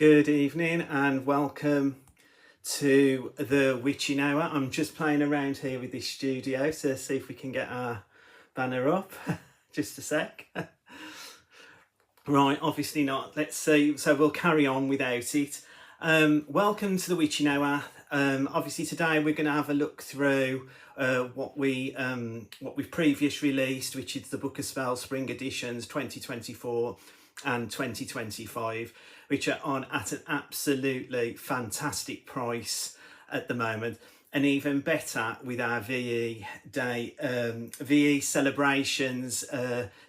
Good evening and welcome to the Witching Hour. I'm just playing around here with this studio to see if we can get our banner up. Just a sec. Right, obviously not. Let's see. So we'll carry on without it. Welcome to the Witching Hour. Obviously today we're going to have a look through what we've previously released, which is the Book of Spells Spring Editions 2024 and 2025, which are on at an absolutely fantastic price at the moment. And even better with our VE Day, VE Celebrations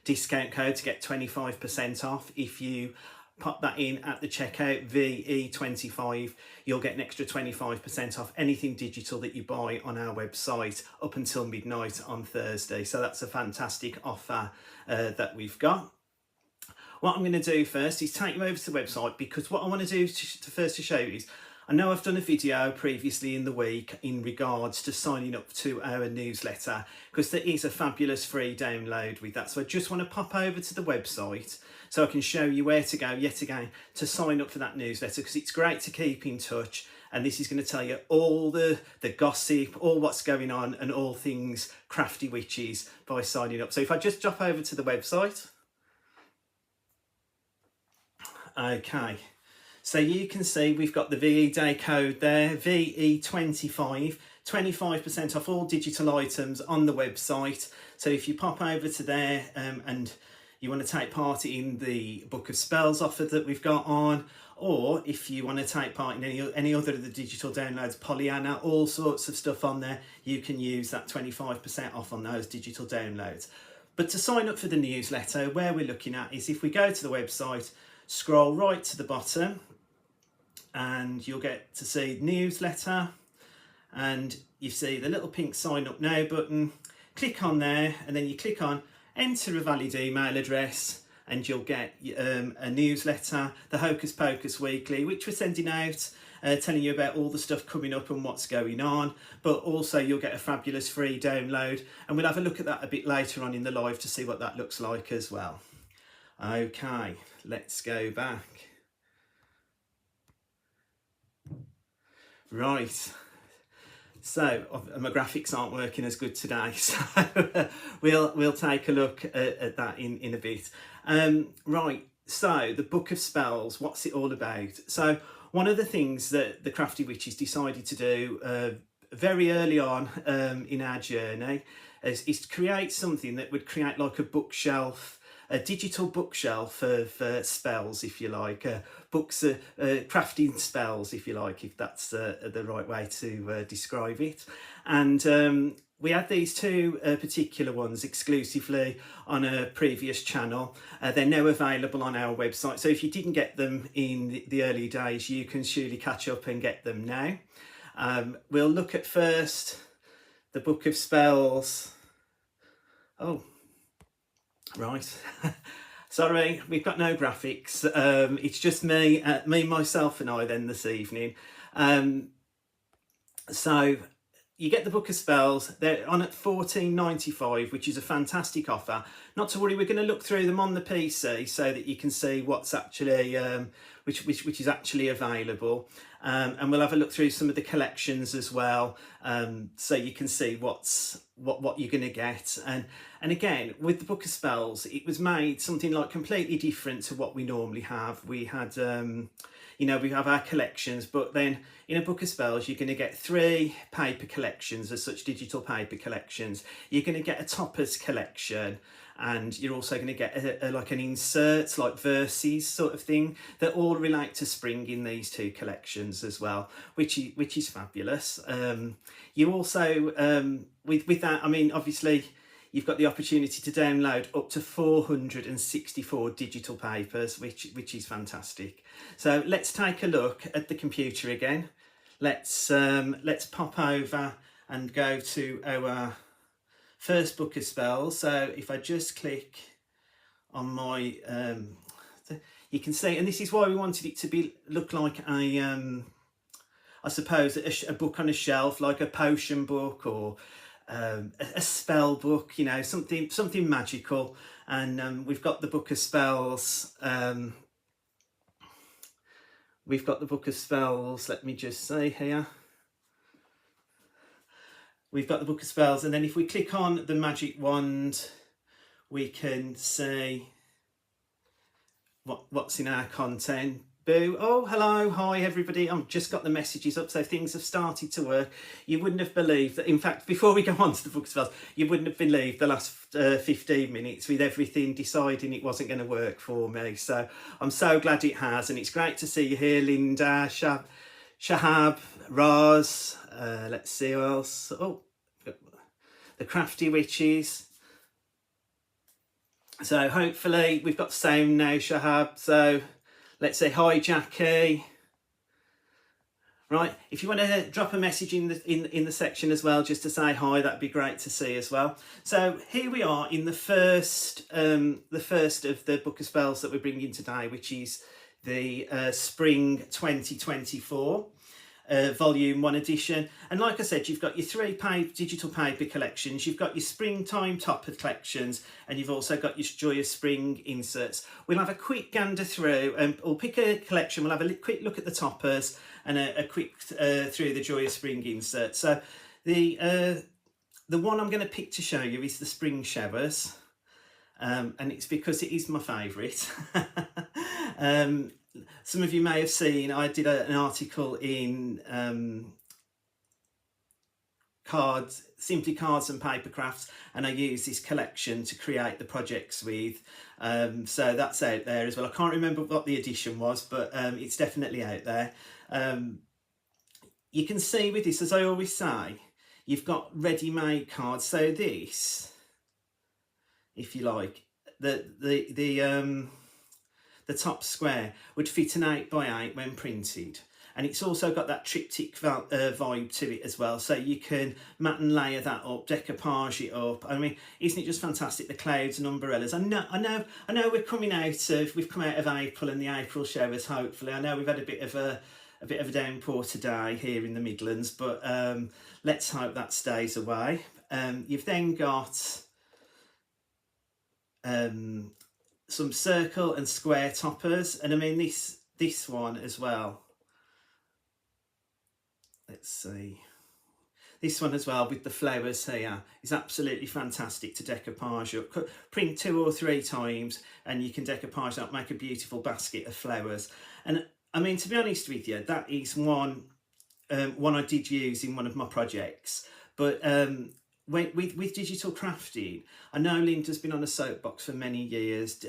discount code to get 25% off. If you pop that in at the checkout, VE25, you'll get an extra 25% off anything digital that you buy on our website up until midnight on Thursday. So that's a fantastic offer that we've got. What I'm going to do first is take you over to the website, because what I want to do first to show you is, I know I've done a video previously in the week in regards to signing up to our newsletter, because there is a fabulous free download with that. So I just want to pop over to the website so I can show you where to go yet again to sign up for that newsletter, because it's great to keep in touch. And this is going to tell you all the gossip, all what's going on and all things Crafty Witches by signing up. So if I just drop over to the website. Okay, so you can see we've got the VE Day code there, VE25, 25% off all digital items on the website. So if you pop over to there and you want to take part in the Book of Spells offer that we've got on, or if you want to take part in any other of the digital downloads, Pollyanna, all sorts of stuff on there, you can use that 25% off on those digital downloads. But to sign up for the newsletter, where we're looking at is if we go to the website, scroll right to the bottom, and you'll get to see newsletter, and you see the little pink sign up now button. Click on there, and then you click on enter a valid email address, and you'll get a newsletter, the Hocus Pocus Weekly, which we're sending out, telling you about all the stuff coming up and what's going on. But also you'll get a fabulous free download, and we'll have a look at that a bit later on in the live to see what that looks like as well. Okay, let's go back. Right, so my graphics aren't working as good today, so we'll take a look at that in a bit. Right, so the Book of Spells, what's it all about? So one of the things that the Crafty Witches decided to do very early on in our journey is to create something that would create like a bookshelf, a digital bookshelf of spells, if you like, books, crafting spells, if you like, if that's the right way to describe it. And we had these two particular ones exclusively on a previous channel. They're now available on our website. So if you didn't get them in the early days, you can surely catch up and get them now. We'll look at first the Book of Spells. Oh, right. Sorry, we've got no graphics. It's just me, myself and I then this evening. So you get the Book of Spells. They're on at $14.95, which is a fantastic offer. Not to worry, we're going to look through them on the PC so that you can see what's actually which is actually available, and we'll have a look through some of the collections as well, so you can see what you're going to get. And again, with the Book of Spells, it was made something like completely different to what we normally have. We had we have our collections, but then in a Book of Spells, you're going to get 3 paper collections, as such digital paper collections. You're going to get a toppers collection, and you're also going to get like an insert, like verses sort of thing, that all relate to spring in these 2 collections as well, which is fabulous. You also, with that, I mean, obviously, you've got the opportunity to download up to 464 digital papers, which is fantastic. So let's take a look at the computer again. Let's pop over and go to our first Book of Spells. So if I just click on my, you can see, and this is why we wanted it to look like a, I suppose, a book on a shelf, like a potion book or a spell book, you know, something magical. And we've got the Book of Spells we've got the Book of Spells. Let me just say here. We've got the Book of Spells, and then if we click on the magic wand, we can see what's in our content. Boo. Oh, hello. Hi, everybody. I've just got the messages up, so things have started to work. You wouldn't have believed that. In fact, before we go on to the Book of Spells, you wouldn't have believed the last 15 minutes with everything deciding it wasn't going to work for me. So I'm so glad it has, and it's great to see you here, Linda, Shahab, Raz. Let's see who else. Oh, the Crafty Witches. So hopefully we've got the same now, Shahab. So let's say hi, Jackie. Right, if you want to drop a message in the section as well, just to say hi, that'd be great to see as well. So here we are in the first of the Book of Spells that we're bringing today, which is the Spring 2024. Volume 1 edition, and like I said, you've got your 3 digital paper collections, you've got your springtime topper collections, and you've also got your Joyous Spring inserts. We'll have a quick gander through, and we'll pick a collection, we'll have a quick look at the toppers and a quick through the Joyous Spring inserts. So the one I'm going to pick to show you is the Spring Showers, and it's because it is my favourite. Some of you may have seen I did an article in Simply Cards and Paper Crafts, and I used this collection to create the projects with. So that's out there as well. I can't remember what the edition was, but it's definitely out there. You can see with this, as I always say, you've got ready-made cards. So this, if you like, the top square would fit an 8x8 when printed, and it's also got that triptych vibe to it as well, so you can mat and layer that up, decoupage it up. I mean, isn't it just fantastic, the clouds and umbrellas? I know we've come out of April and the April showers, hopefully. I know we've had a bit of a downpour today here in the Midlands, but let's hope that stays away. You've then got some circle and square toppers, and I mean this one as well. Let's see, this one as well with the flowers here is absolutely fantastic to decoupage up. Print 2 or 3 times and you can decoupage that, make a beautiful basket of flowers. And I mean, to be honest with you, that is one I did use in one of my projects, but with digital crafting, I know Linda's been on a soapbox for many years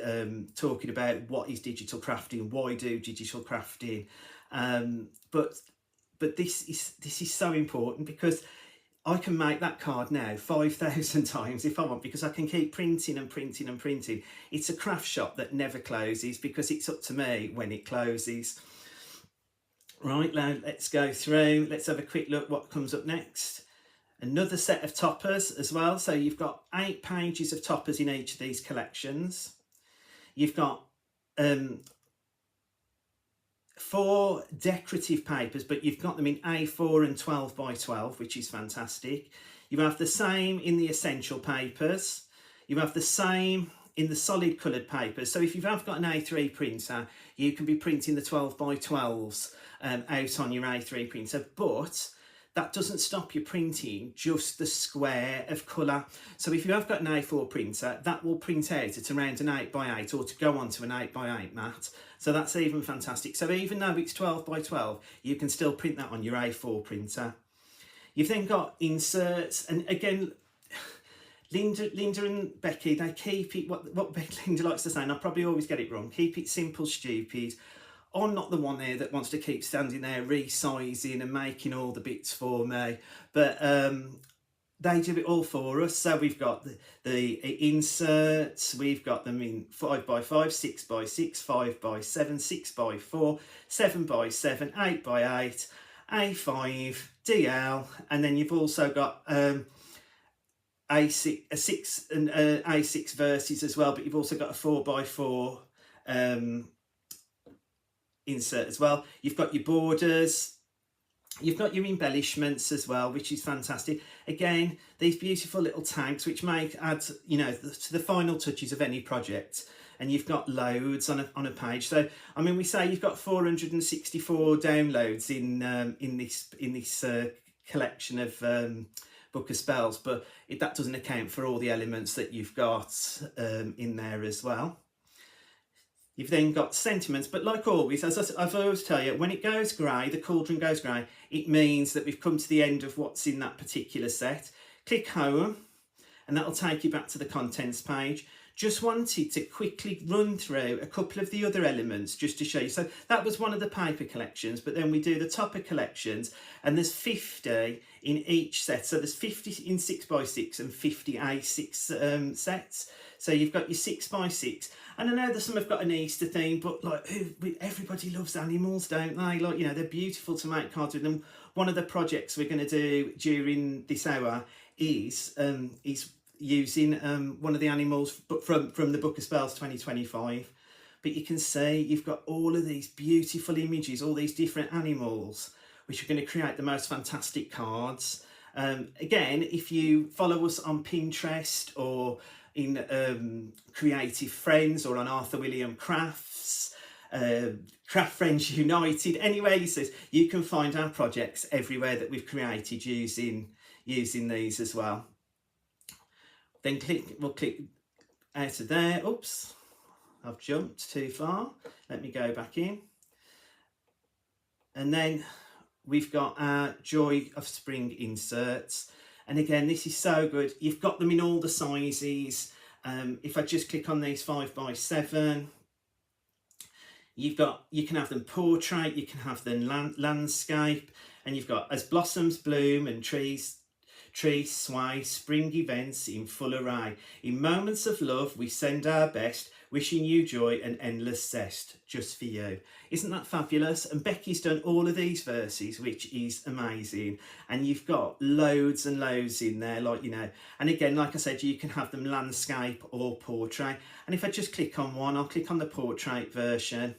talking about what is digital crafting, why do digital crafting, but this is so important, because I can make that card now 5,000 times if I want, because I can keep printing and printing and printing. It's a craft shop that never closes, because it's up to me when it closes. Right, now let's go through, let's have a quick look what comes up next. Another set of toppers as well. So you've got 8 pages of toppers in each of these collections. You've got 4 decorative papers, but you've got them in A4 and 12x12, which is fantastic. You have the same in the essential papers. You have the same in the solid coloured papers. So if you have got an A3 printer, you can be printing the 12x12s out on your A3 printer, but that doesn't stop you printing just the square of colour. So if you have got an A4 printer, that will print out at around an 8x8 or to go onto an 8x8 mat. So that's even fantastic. So even though it's 12x12, you can still print that on your A4 printer. You've then got inserts, and again, Linda and Becky, they keep it, what Linda likes to say, and I probably always get it wrong, keep it simple, stupid. I'm not the one there that wants to keep standing there resizing and making all the bits for me, but they do it all for us. So we've got the inserts, we've got them in 5x5, 6x6, 5x7, 6x4, 7x7, 8x8, A5, DL, and then you've also got A6 and A6 verses as well, but you've also got a 4x4 insert as well. You've got your borders, you've got your embellishments as well, which is fantastic. Again, these beautiful little tags which add, you know, to the final touches of any project. and you've got loads on a page. So I mean, we say you've got 464 downloads in this collection of Book of Spells, but that doesn't account for all the elements that you've got in there as well. You've then got sentiments, but like always, as I've always tell you, when it goes grey, the cauldron goes grey, it means that we've come to the end of what's in that particular set. Click home, and that'll take you back to the contents page. Just wanted to quickly run through a couple of the other elements just to show you. So that was one of the paper collections, but then we do the topper collections, and there's 50 in each set. So there's 50 in 6x6 and 50 A6 sets. So you've got your 6x6, and I know that some have got an Easter theme, but like everybody loves animals, don't they? Like, you know, they're beautiful to make cards with them. One of the projects we're going to do during this hour is using one of the animals, but from the Book of Spells 2025. But you can see you've got all of these beautiful images, all these different animals, which are going to create the most fantastic cards. Again, if you follow us on Pinterest or in Creative Friends or on Arthur William Crafts, Craft Friends United, anywhere you see, you can find our projects everywhere that we've created using these as well. Then we'll click out of there. Oops, I've jumped too far. Let me go back in. And then we've got our Joy of Spring inserts. And again, this is so good. You've got them in all the sizes. If I just click on these 5x7, you can have them portrait, you can have them landscape, and you've got as blossoms bloom and trees sway, spring events in full array. In moments of love, we send our best, wishing you joy and endless zest, just for you. Isn't that fabulous? And Becky's done all of these verses, which is amazing. And you've got loads and loads in there, like, you know. And again, like I said, you can have them landscape or portrait. And if I just click on one, I'll click on the portrait version.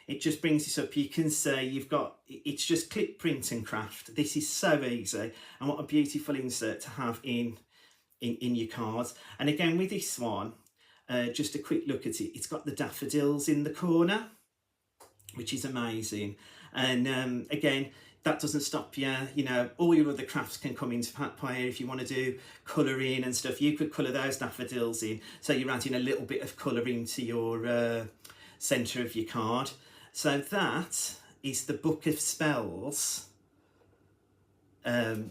It just brings this up. You can see you've got, it's just click, print and craft. This is so easy, and what a beautiful insert to have in your cards. And again, with this one, just a quick look at it. It's got the daffodils in the corner, which is amazing. And again, that doesn't stop you. You know, all your other crafts can come into play. If you want to do colouring and stuff, you could colour those daffodils in. So you're adding a little bit of colour into your centre of your card. So that is the Book of Spells. That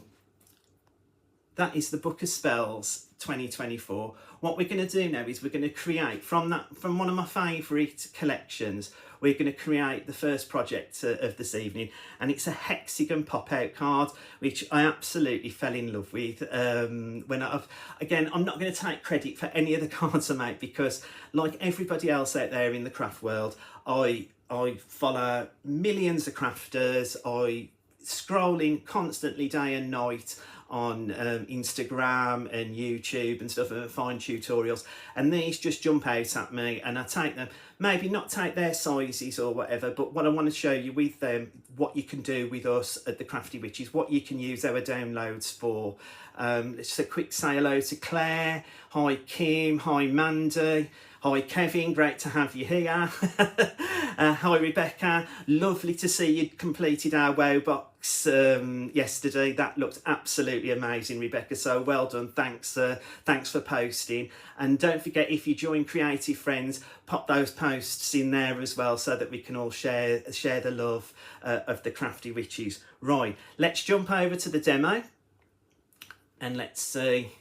is the Book of Spells 2024. What we're going to do now is we're going to create from one of my favourite collections. We're going to create the first project of this evening, and it's a hexagon pop-out card, which I absolutely fell in love with. I'm not going to take credit for any of the cards I make, because like everybody else out there in the craft world, I follow millions of crafters. I scrolling constantly day and night on Instagram and YouTube and stuff, and find tutorials, and these just jump out at me, and I take them, maybe not take their sizes or whatever, but what I want to show you with them, what you can do with us at the Crafty Witches, what you can use our downloads for. Just a quick say hello to Claire. Hi Kim, hi Mandy, hi Kevin, great to have you here. Hi Rebecca, lovely to see you completed our WoW box yesterday. That looked absolutely amazing, Rebecca, so well done. Thanks for posting. And don't forget, if you join Creative Friends, pop those posts in there as well, so that we can all share the love of the Crafty Witches. Right, let's jump over to the demo and let's see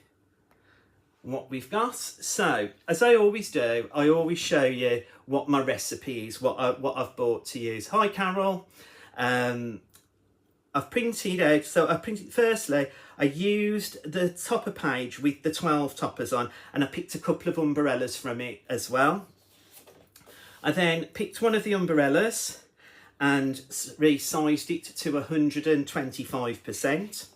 what we've got. So, as I always do, I always show you what my recipe is, what I've bought to use. Hi Carol. I've printed out, firstly, I used the topper page with the 12 toppers on, and I picked a couple of umbrellas from it as well. I then picked one of the umbrellas and resized it to 125%.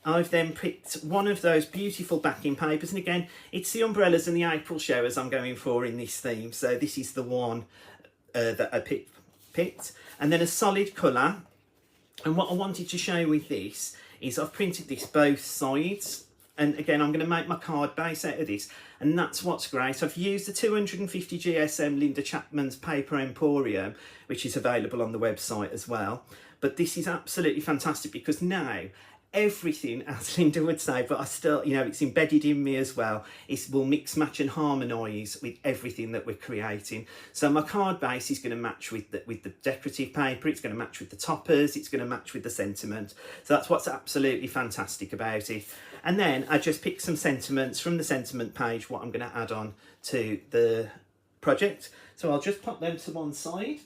I've then picked one of those beautiful backing papers, and again, it's the umbrellas and the April showers I'm going for in this theme, so this is the one that I picked. And then a solid colour, and what I wanted to show with this is I've printed this both sides, and again, I'm going to make my card base out of this, and that's what's great. I've used the 250 GSM Linda Chapman's Paper Emporium, which is available on the website as well. But this is absolutely fantastic because now everything, as Linda would say, but I still, you know, it's embedded in me as well, it will mix, match and harmonise with everything that we're creating. So my card base is going to match with the decorative paper, it's going to match with the toppers, it's going to match with the sentiment. So that's what's absolutely fantastic about it. And then I just pick some sentiments from the sentiment page, what I'm going to add on to the project. So I'll just pop them to one side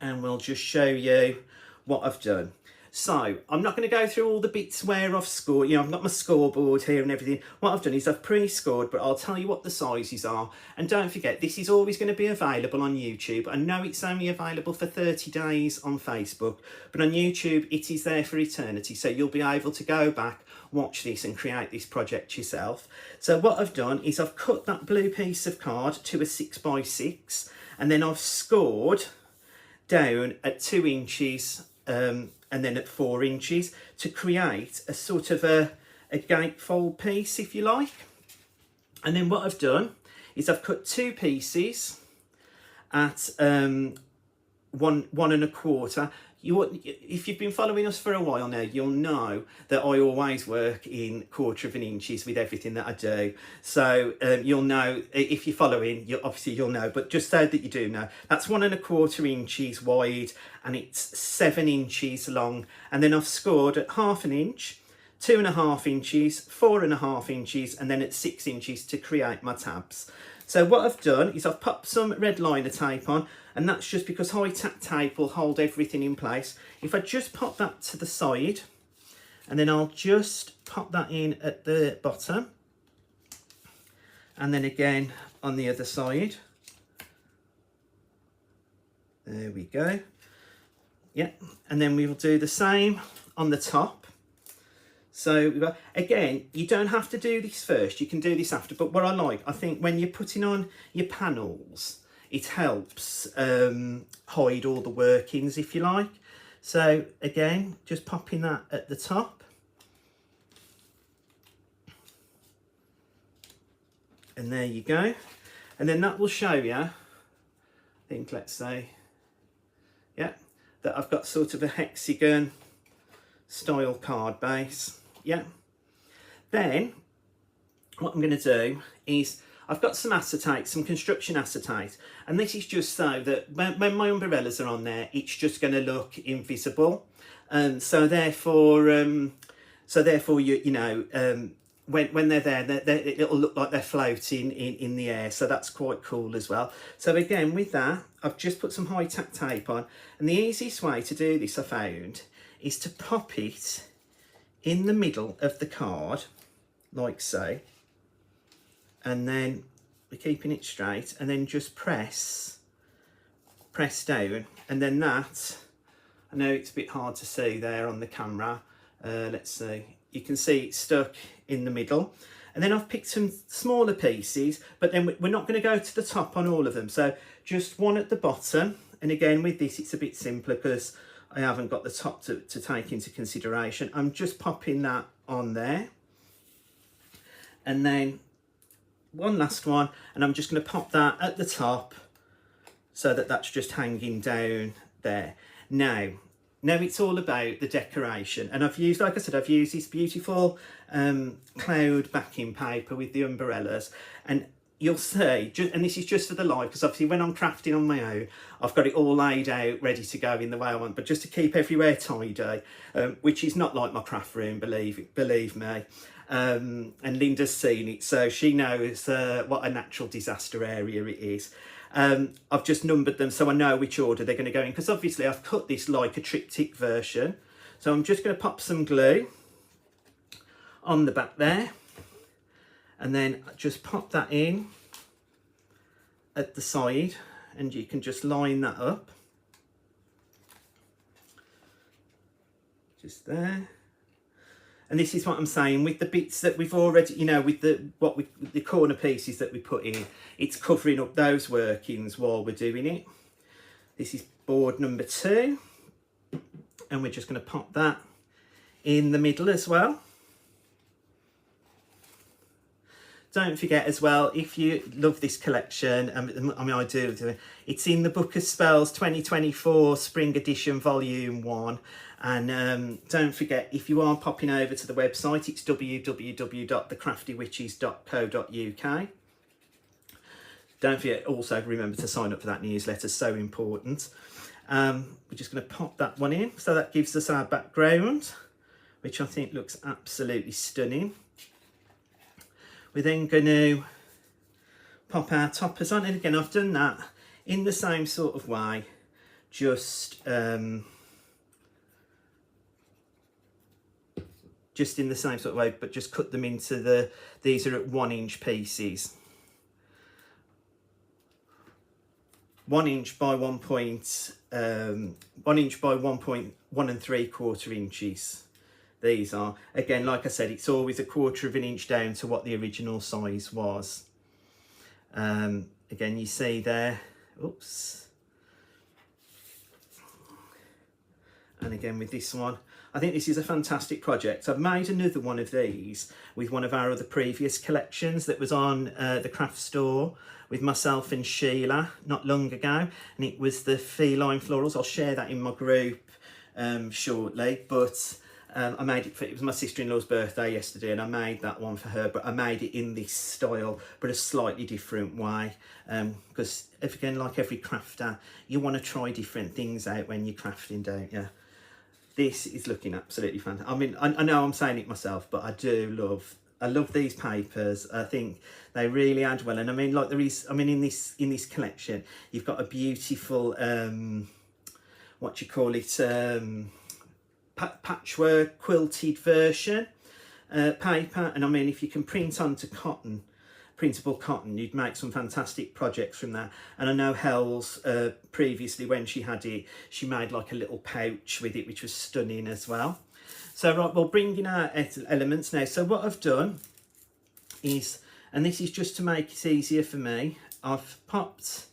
and we'll just show you what I've done. So I'm not going to go through all the bits where I've scored, you know, I've got my scoreboard here and everything. What I've done is I've pre-scored, but I'll tell you what the sizes are. And don't forget, this is always going to be available on YouTube. I know it's only available for 30 days on Facebook, but on YouTube, it is there for eternity. So you'll be able to go back, watch this and create this project yourself. So what I've done is I've cut that blue piece of card to a 6x6, and then I've scored down at 2 inches, and then at 4 inches to create a sort of a gatefold piece, if you like. And then what I've done is I've cut 2 pieces at 1 1/4. If you've been following us for a while now, you'll know that I always work in 1/4 inches with everything that I do. So you'll know, if you're following, you'll know, but just so that you do know, that's 1 1/4 inches wide and it's 7 inches long. And then I've scored at 1/2 inch, 2.5 inches, 4.5 inches, and then at 6 inches to create my tabs. So what I've done is I've popped some red liner tape on, and that's just because high tack tape will hold everything in place. If I just pop that to the side, and then I'll just pop that in at the bottom, and then again on the other side. There we go. Yeah, and then we will do the same on the top. So again, you don't have to do this first, you can do this after, but what I think when you're putting on your panels, it helps hide all the workings, if you like. So again, just popping that at the top. And there you go. And then that will show you, I think, let's say, yeah, that I've got sort of a hexagon style card base. Yeah. Then what I'm going to do is I've got some acetate, some construction acetate, and this is just so that when my umbrellas are on there, it's just going to look invisible. So therefore you know, when they're there, it'll look like they're floating in the air. So that's quite cool as well. So again, with that, I've just put some high tack tape on, and the easiest way to do this, I found, is to pop it in the middle of the card, like so, and then we're keeping it straight, and then just press down, and then that, I know it's a bit hard to see there on the camera, let's see, you can see it's stuck in the middle. And then I've picked some smaller pieces, but then we're not going to go to the top on all of them, so just one at the bottom. And again, with this it's a bit simpler because I haven't got the top to take into consideration. I'm just popping that on there. And then one last one, and I'm just going to pop that at the top so that that's just hanging down there. Now it's all about the decoration, and I've used, like I said, I've used this beautiful cloud backing paper with the umbrellas, and you'll see, and this is just for the live, because obviously when I'm crafting on my own, I've got it all laid out, ready to go in the way I want, but just to keep everywhere tidy, which is not like my craft room, believe me. And Linda's seen it, so she knows what a natural disaster area it is. I've just numbered them so I know which order they're going to go in, because obviously I've cut this like a triptych version. So I'm just going to pop some glue on the back there, and then just pop that in at the side, and you can just line that up just there. And this is what I'm saying, with the bits that we've already, you know, with the corner pieces that we put in, it's covering up those workings while we're doing it. This is board number 2, and we're just going to pop that in the middle as well. don't forget as well, if you love this collection, I mean I do, it's in the Book of Spells 2024 Spring Edition Volume 1. And don't forget, if you are popping over to the website, it's www.thecraftywitches.co.uk. Don't forget, also remember to sign up for that newsletter, so important. We're just going to pop that one in. So that gives us our background, which I think looks absolutely stunning. We're then going to pop our toppers on. And again, I've done that in the same sort of way, just in the same sort of way, but just cut them into these are at 1 inch pieces. 1 inch by 1 inch by 1 3/4 inches. These are, again, like I said, it's always 1/4 of an inch down to what the original size was. Again, you see there, oops. And again with this one, I think this is a fantastic project. I've made another one of these with one of our other previous collections that was on the craft store with myself and Sheila not long ago, and it was the feline florals. I'll share that in my group shortly, but I made it it was my sister-in-law's birthday yesterday, and I made that one for her, but I made it in this style, but a slightly different way, because again, like every crafter, you want to try different things out when you're crafting, don't you? This is looking absolutely fantastic. I mean, I know I'm saying it myself, but I love these papers. I think they really add well. And I mean, like there is, I mean, in this collection, you've got a beautiful, what you call it, patchwork quilted version paper. And I mean, if you can print onto cotton, printable cotton, you'd make some fantastic projects from that. And I know Hells previously, when she had it, she made like a little pouch with it, which was stunning as well. So right, we'll bring in our elements now. So what I've done is, and this is just to make it easier for me, I've popped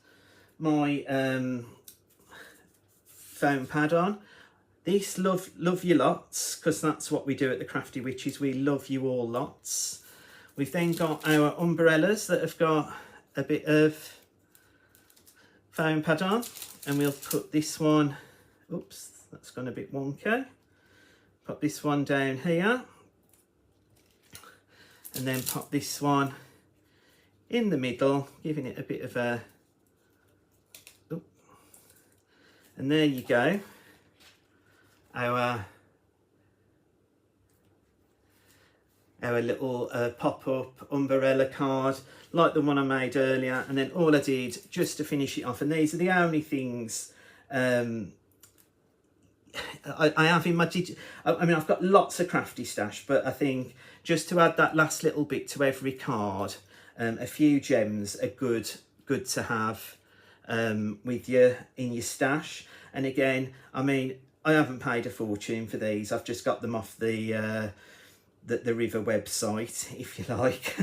my foam pad on. This love you lots, because that's what we do at the Crafty Witches. We love you all lots. We've then got our umbrellas that have got a bit of foam pad on, and we'll put this one, oops, that's gone a bit wonky. Pop this one down here, and then pop this one in the middle, giving it a bit of a, oop, and there you go. Our little pop-up umbrella card, like the one I made earlier. And then all I did just to finish it off, and these are the only things I have in my I mean, I've got lots of crafty stash, but I think just to add that last little bit to every card, a few gems are good to have with you in your stash. And again, I mean, I haven't paid a fortune for these. I've just got them off the River website, if you like.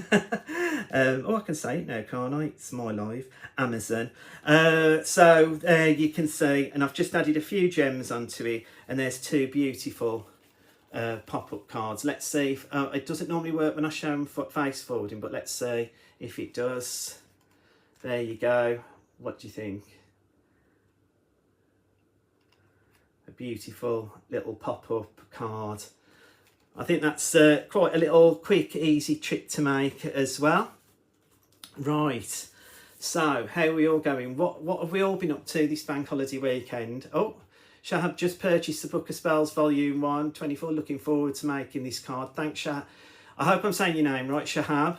Oh, I can say it now, can't I? It's my life, Amazon. So there you can see, and I've just added a few gems onto it, and there's two beautiful pop-up cards. Let's see if it doesn't normally work when I show them face forwarding, but let's see if it does. There you go. What do you think? A beautiful little pop-up card. I think that's quite a little quick, easy trick to make as well. Right, so how are we all going? What have we all been up to this bank holiday weekend? Oh, Shahab just purchased the Book of Spells Volume 1, 24. Looking forward to making this card. Thanks, Shahab. I hope I'm saying your name right, Shahab.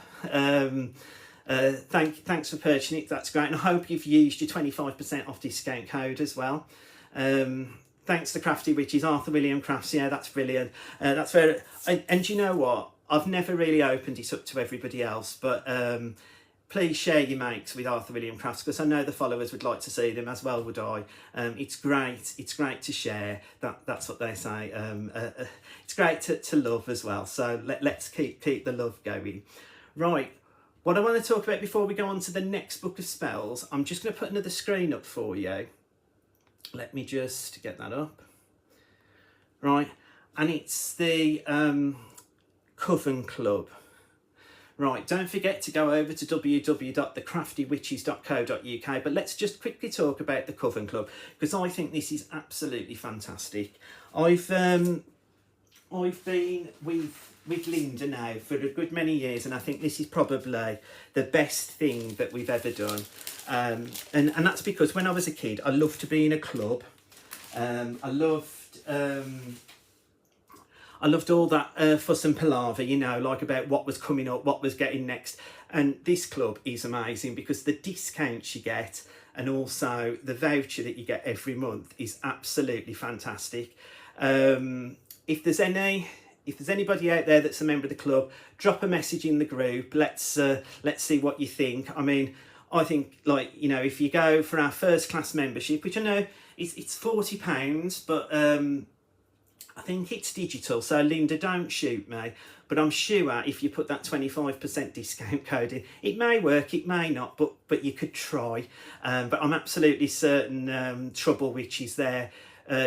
Thanks for purchasing it. That's great. And I hope you've used your 25% off discount code as well. Thanks to Crafty Witches, Arthur William Crafts. Yeah, that's brilliant. That's very. And you know what? I've never really opened it up to everybody else, but please share your makes with Arthur William Crafts, because I know the followers would like to see them, as well would I. It's great. It's great to share. That's what they say. It's great to love as well. So let's keep the love going. Right. What I want to talk about before we go on to the next Book of Spells, I'm just going to put another screen up for you. Let me just get that up. Right, and it's the Coven Club. Right, don't forget to go over to www.thecraftywitches.co.uk, but let's just quickly talk about the Coven Club, because I think this is absolutely fantastic. I've been with Linda now for a good many years, and I think this is probably the best thing that we've ever done. And that's because when I was a kid, I loved to be in a club. I loved all that fuss and palaver, you know, like about what was coming up, what was getting next. And this club is amazing because the discounts you get and also the voucher that you get every month is absolutely fantastic. If there's anybody out there that's a member of the club, drop a message in the group. Let's see what you think. I mean, I think, like, you know, if you go for our first class membership, which I know it's £40, but I think it's digital, so Linda, don't shoot me, but I'm sure if you put that 25% discount code in, it may work, it may not, but you could try. But I'm absolutely certain Trouble Witch is there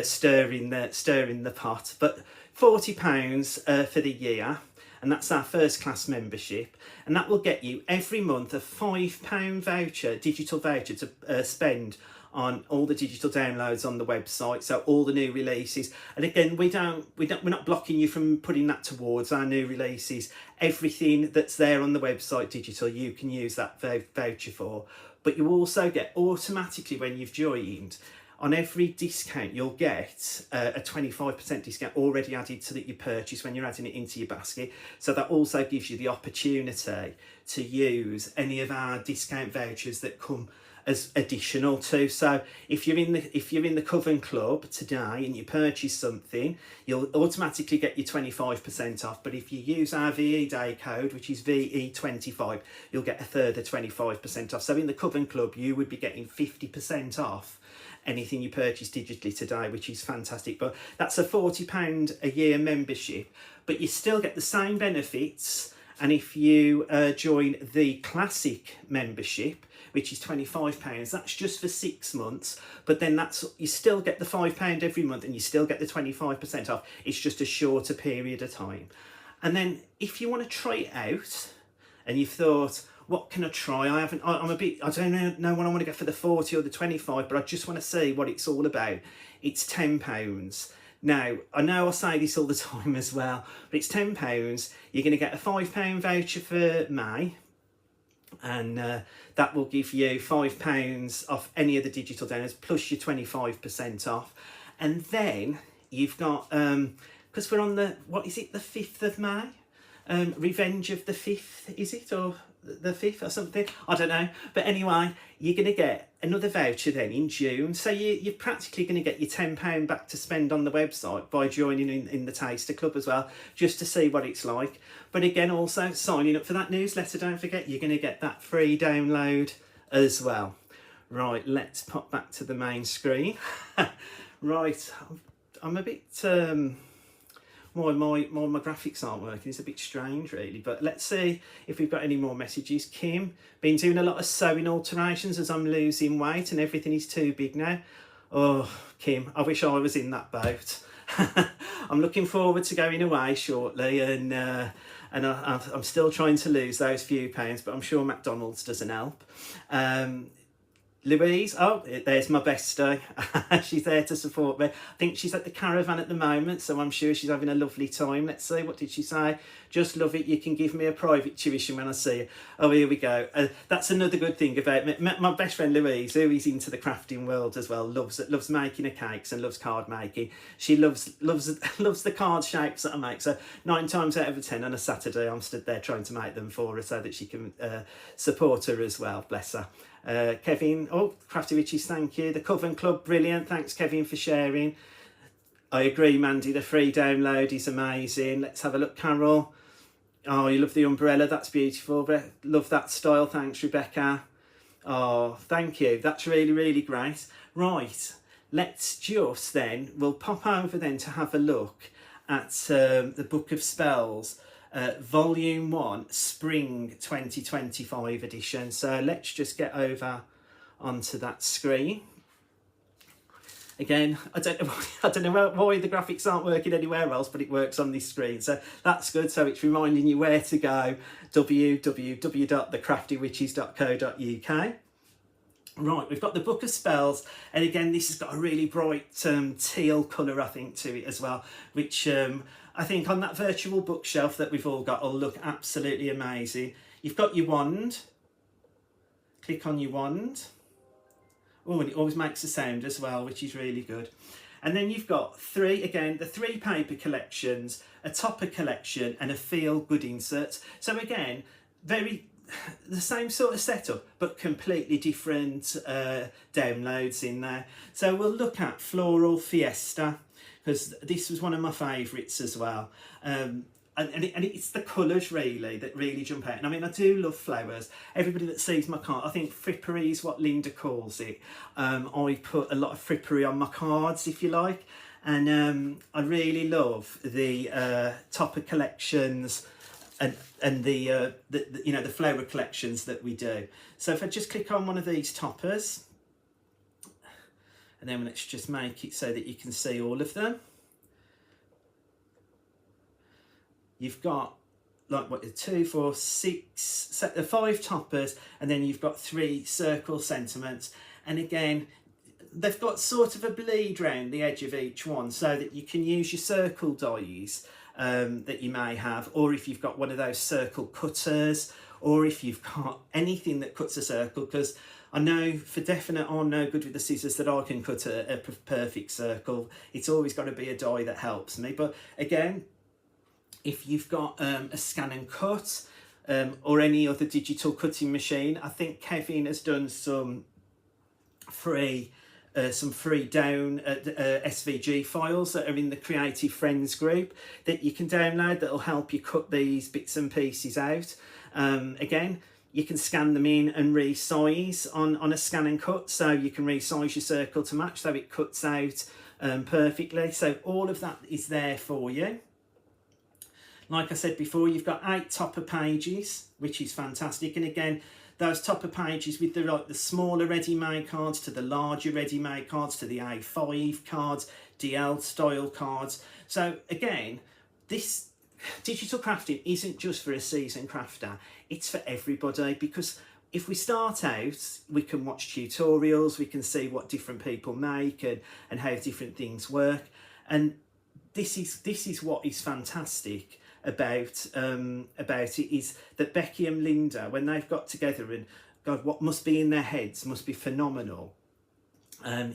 stirring the pot. But £40 for the year, and that's our first class membership, and that will get you every month a £5 voucher, digital voucher to spend on all the digital downloads on the website, so all the new releases. And again, we're not blocking you from putting that towards our new releases. Everything that's there on the website digital, you can use that voucher for. But you also get automatically, when you've joined, on every discount you'll get a 25% discount already added to your purchase when you're adding it into your basket. So that also gives you the opportunity to use any of our discount vouchers that come as additional to. So if you're in the Coven Club today and you purchase something, you'll automatically get your 25% off. But if you use our VE Day code, which is VE25, you'll get a further 25% off. So in the Coven Club, you would be getting 50% off anything you purchase digitally today, which is fantastic. But that's a £40 a year membership, but you still get the same benefits. And if you join the classic membership, which is £25, that's just for 6 months, but then you still get the £5 every month and you still get the 25% off. It's just a shorter period of time. And then if you want to try it out and you've thought, what can I try? I don't know what I want to get for the 40 or the 25, but I just want to see what it's all about. It's £10. Now, I know I say this all the time as well, but it's £10. You're going to get a £5 voucher for May, and that will give you £5 off any of the digital downloads plus your 25% off. And then you've got, because we're on the 5th of May? Revenge of the 5th, is it? Or the 5th or something? I don't know. But anyway, you're going to get another voucher then in June. So you're practically going to get your £10 back to spend on the website by joining in the Taster Club as well, just to see what it's like. But again, also signing up for that newsletter, don't forget, you're going to get that free download as well. Right, let's pop back to the main screen. Right, I'm a bit... my graphics aren't working. It's a bit strange, really. But let's see if we've got any more messages. Kim, been doing a lot of sewing alterations as I'm losing weight and everything is too big now. Oh, Kim, I wish I was in that boat. I'm looking forward to going away shortly, and I'm still trying to lose those few pounds, but I'm sure McDonald's doesn't help. Louise, oh, there's my bestie. She's there to support me. I think she's at the caravan at the moment, so I'm sure she's having a lovely time. Let's see, what did she say? Just love it. You can give me a private tuition when I see you. Oh, here we go. That's another good thing about me. My best friend Louise, who is into the crafting world as well, loves making her cakes and loves card making. She loves the card shapes that I make. So 9 times out of 10 on a Saturday, I'm stood there trying to make them for her so that she can support her as well. Bless her. Kevin, oh, Crafty Witches, thank you. The Coven Club, brilliant. Thanks, Kevin, for sharing. I agree, Mandy, the free download is amazing. Let's have a look, Carol. Oh, you love the umbrella, that's beautiful. Love that style, thanks, Rebecca. Oh, thank you, that's really, really great. Right, let's just then, we'll pop over then to have a look at the Book of Spells. Volume 1, Spring 2025 edition. So let's just get over onto that screen. Again, I don't know, I don't know why the graphics aren't working anywhere else, but it works on this screen, so that's good. So it's reminding you where to go, www.thecraftywitches.co.uk. Right, we've got the Book of Spells, and again, this has got a really bright teal colour, I think, to it as well, which I think on that virtual bookshelf that we've all got will look absolutely amazing. You've got your wand. Click on your wand. Oh, and it always makes a sound as well, which is really good. And then you've got the three paper collections, a topper collection, and a feel good insert. So again, the same sort of setup, but completely different downloads in there. So we'll look at Floral Fiesta, because this was one of my favourites as well. And it's the colours really that really jump out. And I mean, I do love flowers. Everybody that sees my card, I think frippery is what Linda calls it. I put a lot of frippery on my cards, if you like. And I really love the topper collections and the you know, the flower collections that we do. So if I just click on one of these toppers, and then let's just make it so that you can see all of them. You've got like what, 2, 4, 6, 5 toppers, and then you've got 3 circle sentiments. And again, they've got sort of a bleed round the edge of each one, so that you can use your circle dies that you may have, or if you've got one of those circle cutters, or if you've got anything that cuts a circle, because I know for definite I'm no good with the scissors that I can cut a perfect circle. It's always got to be a die that helps me. But again, if you've got a scan and cut or any other digital cutting machine, I think Kevin has done some free down SVG files that are in the Creative Friends group that you can download that will help you cut these bits and pieces out. Again, you can scan them in and resize on a scan and cut, so you can resize your circle to match so it cuts out perfectly. So all of that is there for you. Like I said before, you've got 8 topper pages, which is fantastic. And again, those topper pages with the smaller ready-made cards to the larger ready-made cards to the A5 cards, DL style cards. So again, this digital crafting isn't just for a seasoned crafter, it's for everybody, because if we start out, we can watch tutorials, we can see what different people make and how different things work. And this is what is fantastic about it, is that Becky and Linda, when they've got together, and God, what must be in their heads must be phenomenal.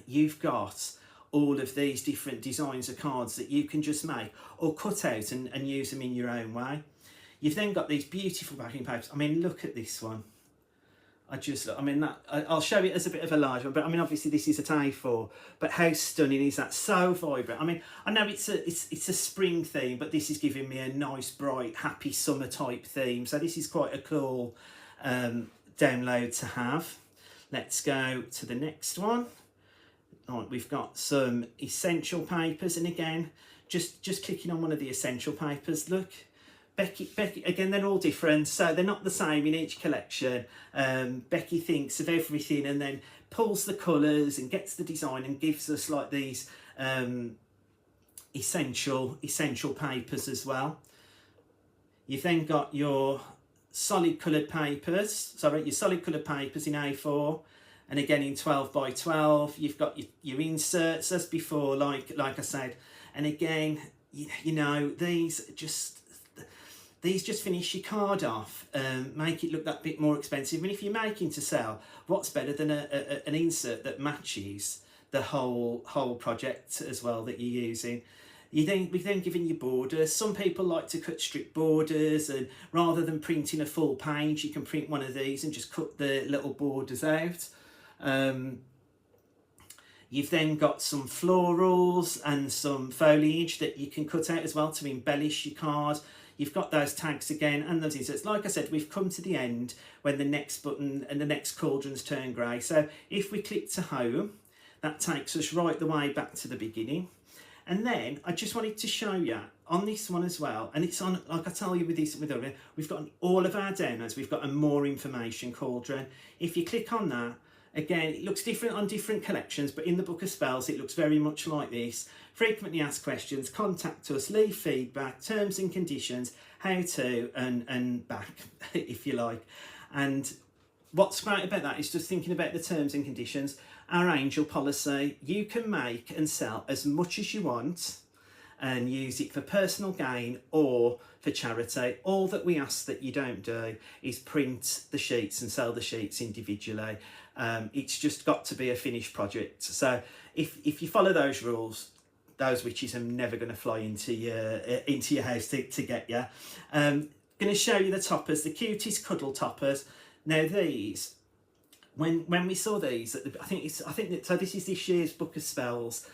You've got all of these different designs of cards that you can just make or cut out and use them in your own way. You've then got these beautiful backing papers. I mean, look at this one. I'll show it as a bit of a large one, but I mean, obviously this is at A4, but how stunning is that? So vibrant. I mean, I know it's a spring theme, but this is giving me a nice, bright, happy summer type theme. So this is quite a cool download to have. Let's go to the next one. All right, we've got some essential papers, and again, just clicking on one of the essential papers, look. Becky, again, they're all different, so they're not the same in each collection. Becky thinks of everything and then pulls the colours and gets the design and gives us like these essential papers as well. You've then got your solid coloured papers, your solid coloured papers in A4, and again in 12 by 12. You've got your inserts as before, like I said, and again, you know, these just finish your card off, make it look that bit more expensive. And if you're making to sell, what's better than an insert that matches the whole project as well that you're using? We've then given you borders. Some people like to cut strip borders, and rather than printing a full page, you can print one of these and just cut the little borders out. You've then got some florals and some foliage that you can cut out as well to embellish your card. You've got those tags again and those inserts. Like I said, we've come to the end when the next button and the next cauldrons turn grey. So if we click to home, that takes us right the way back to the beginning. And then I just wanted to show you on this one as well, and it's on, like I tell you with this, we've got all of our downloads, we've got a more information cauldron. If you click on that, Again, it looks different on different collections, but in the Book of Spells, it looks very much like this. Frequently asked questions, contact us, leave feedback, terms and conditions, how to, and back, if you like. And what's great about that is just thinking about the terms and conditions. Our angel policy, you can make and sell as much as you want and use it for personal gain or for charity. All that we ask that you don't do is print the sheets and sell the sheets individually. It's just got to be a finished project. So if you follow those rules, those witches are never going to fly into your house to get you. Going to show you the toppers, the cutest cuddle toppers. Now these, when we saw these, I think so. This is this year's Book of Spells.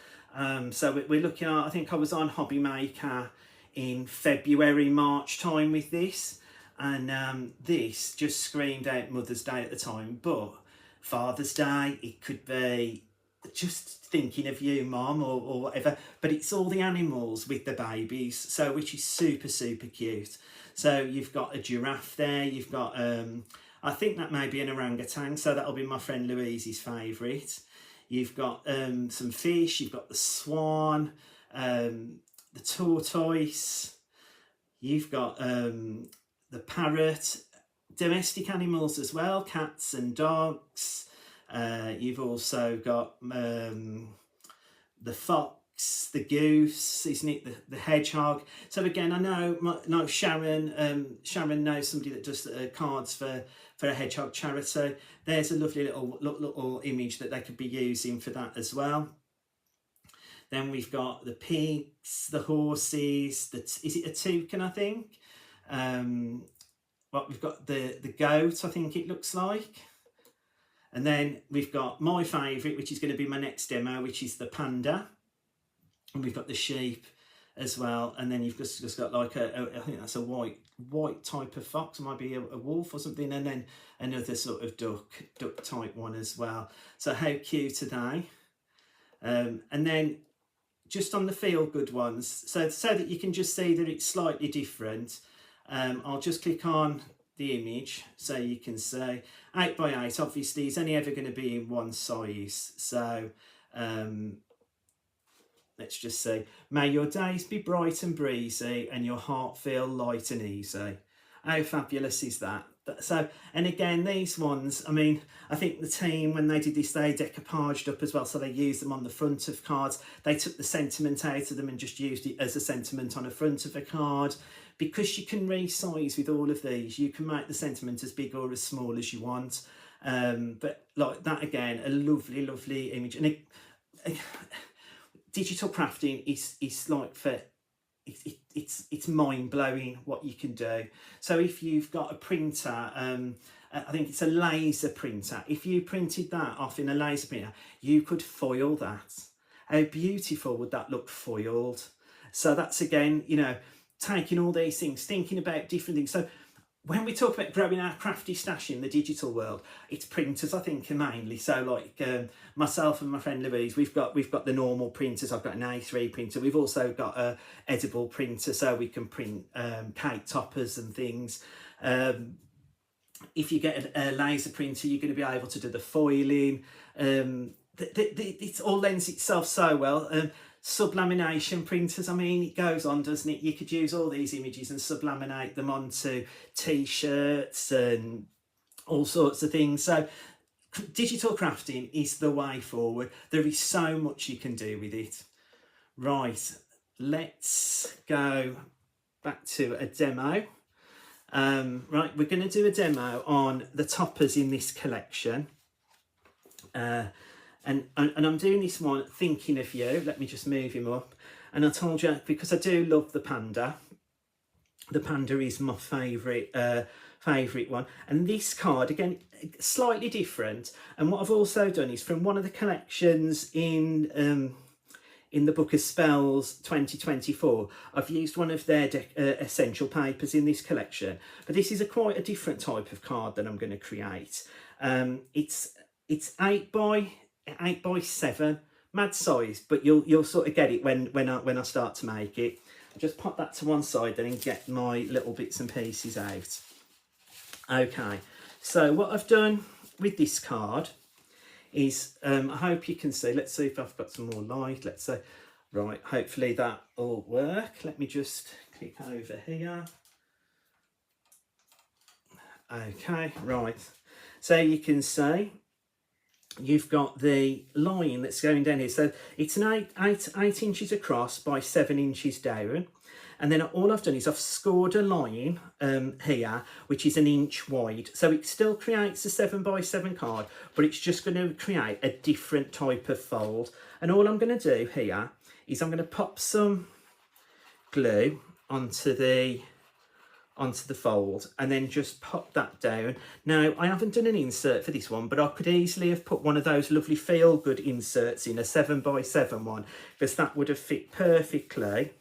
So we're looking at, I think I was on Hobby Maker in February, March time with this, and this just screamed out Mother's Day at the time, but Father's Day, it could be just thinking of you, Mom, or whatever, but it's all the animals with the babies, so which is super cute. So you've got a giraffe there, you've got I think that may be an orangutan, so that'll be my friend Louise's favourite. You've got some fish, you've got the swan, the tortoise, you've got the parrot, domestic animals as well, cats and dogs. You've also got the fox, the goose, isn't it? The hedgehog. So again, I know Sharon. Sharon knows somebody that does cards for a hedgehog charity. There's a lovely little image that they could be using for that as well. Then we've got the pigs, the horses. Is it a toucan? I think. We've got the goat. I think it looks like. And then we've got my favourite, which is going to be my next demo, which is the panda. And we've got the sheep as well. And then you've just got like I think that's a white type of fox. It might be a wolf or something. And then another sort of duck type one as well. So how cute are they? And then just on the feel good ones, so that you can just see that it's slightly different. I'll just click on the image so you can see 8x8 obviously is only ever going to be in one size, so let's just see. May your days be bright and breezy and your heart feel light and easy. How fabulous is that? So, and again, these ones, I mean, I think the team, when they did this, they decoupaged up as well, so they used them on the front of cards. They took the sentiment out of them and just used it as a sentiment on the front of a card. Because you can resize with all of these, you can make the sentiment as big or as small as you want. But like that, again, a lovely image. And digital crafting is like for it's mind-blowing what you can do. So if you've got a printer, I think it's a laser printer, if you printed that off in a laser printer, you could foil that. How beautiful would that look foiled? So that's, again, you know, taking all these things, thinking about different things. So when we talk about growing our crafty stash in the digital world, it's printers, I think, mainly. So like myself and my friend Louise, we've got the normal printers. I've got an A3 printer. We've also got a edible printer, so we can print cake toppers and things. If you get a laser printer, you're going to be able to do the foiling. It all lends itself so well. Sublamination printers, I mean, it goes on, doesn't it? You could use all these images and sublaminate them onto t-shirts and all sorts of things. So digital crafting is the way forward. There is so much you can do with it. Right, let's go back to a demo. Right, we're going to do a demo on the toppers in this collection. And I'm doing this one thinking of you. Let me just move him up. And I told you, because I do love the panda. The panda is my favourite one. And this card, again, slightly different. And what I've also done is from one of the collections in the Book of Spells 2024, I've used one of their essential papers in this collection. But this is quite a different type of card that I'm going to create. It's 8x7, mad size, but you'll sort of get it when I start to make it. I'll just pop that to one side then and get my little bits and pieces out. Okay, so what I've done with this card is, I hope you can see, let's see if I've got some more light, let's say, right, hopefully that will work. Let me just click over here. Okay, right, so you can see you've got the line that's going down here. So it's an 8 inches across by 7 inches down. And then all I've done is I've scored a line here, which is 1 inch wide. So it still creates a 7 by 7 card, but it's just going to create a different type of fold. And all I'm going to do here is I'm going to pop some glue onto the fold and then just pop that down. Now, I haven't done an insert for this one, but I could easily have put one of those lovely feel good inserts in, a 7 by 7 one, because that would have fit perfectly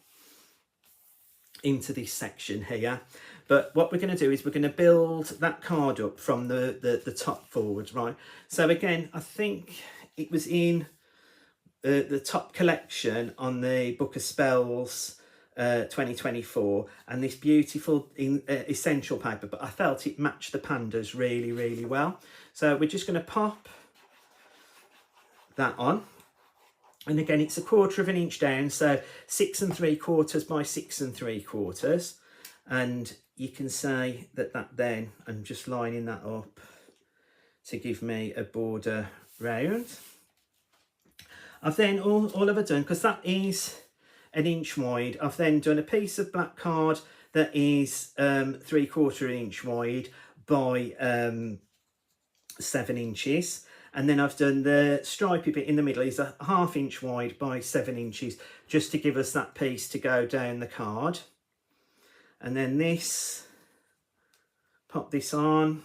into this section here. But what we're going to do is we're going to build that card up from the top forward, right? So again, I think it was in the top collection on the Book of Spells 2024, and this beautiful essential paper, but I felt it matched the pandas really, really well. So we're just going to pop that on. And again, it's 1/4 of an inch down, so 6 3/4 by 6 3/4. And you can say that then, I'm just lining that up to give me a border round. I've then, all I've done, because that is 1 inch wide, I've then done a piece of black card that is 3/4 inch wide by 7 inches. And then I've done the stripy bit in the middle is 1/2 inch wide by 7 inches, just to give us that piece to go down the card. And then this, pop this on,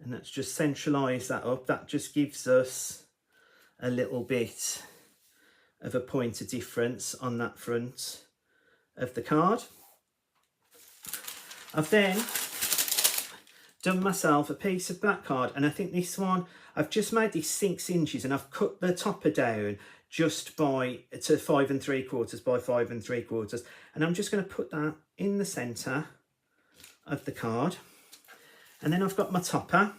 and let's just centralise that up. That just gives us a little bit of a point of difference on that front of the card. I've then done myself a piece of black card, and I think this one, I've just made this 6 inches and I've cut the topper down just to 5 3/4 by 5 3/4, and I'm just going to put that in the centre of the card. And then I've got my topper.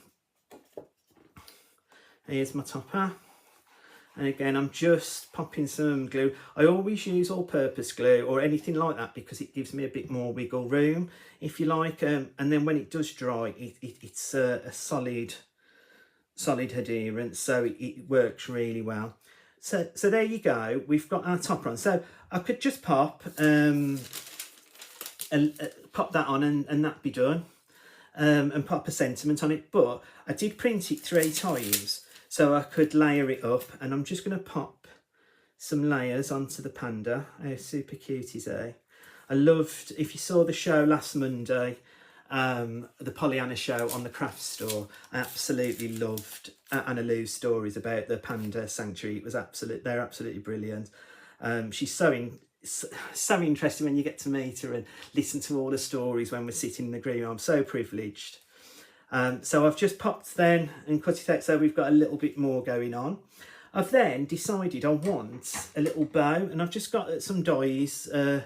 Here's my topper. And again, I'm just popping some glue. I always use all-purpose glue or anything like that because it gives me a bit more wiggle room, if you like. And then when it does dry, it's a solid adherence, so it works really well. So there you go. We've got our topper on. So I could just pop and pop that on and that'd be done. And pop a sentiment on it. But I did print it 3 times, so I could layer it up, and I'm just going to pop some layers onto the panda. How super cute is he? I loved, if you saw the show last Monday, the Pollyanna show on the craft store, I absolutely loved Anna Lou's stories about the panda sanctuary. It was they're absolutely brilliant. She's so interesting when you get to meet her and listen to all the stories when we're sitting in the green room. I'm so privileged. So I've just popped then and cut it out, so we've got a little bit more going on. I've then decided I want a little bow, and I've just got some dies that